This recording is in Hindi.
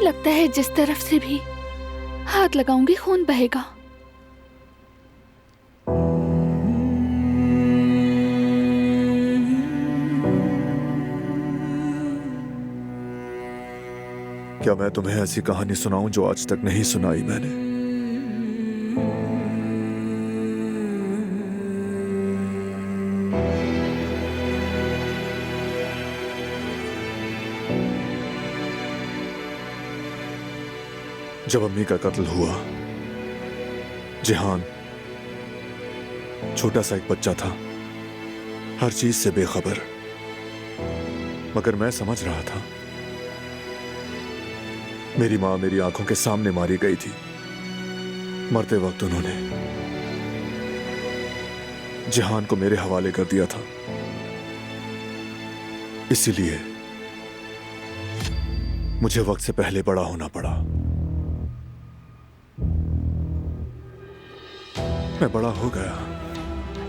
लगता है जिस तरफ से भी हाथ लगाऊंगी खून बहेगा। क्या मैं तुम्हें ऐसी कहानी सुनाऊं जो आज तक नहीं सुनाई मैंने? जब अम्मी का कत्ल हुआ, जिहान छोटा सा एक बच्चा था, हर चीज से बेखबर, मगर मैं समझ रहा था। मेरी मां मेरी आंखों के सामने मारी गई थी। मरते वक्त उन्होंने जिहान को मेरे हवाले कर दिया था। इसीलिए मुझे वक्त से पहले बड़ा होना पड़ा। मैं बड़ा हो गया।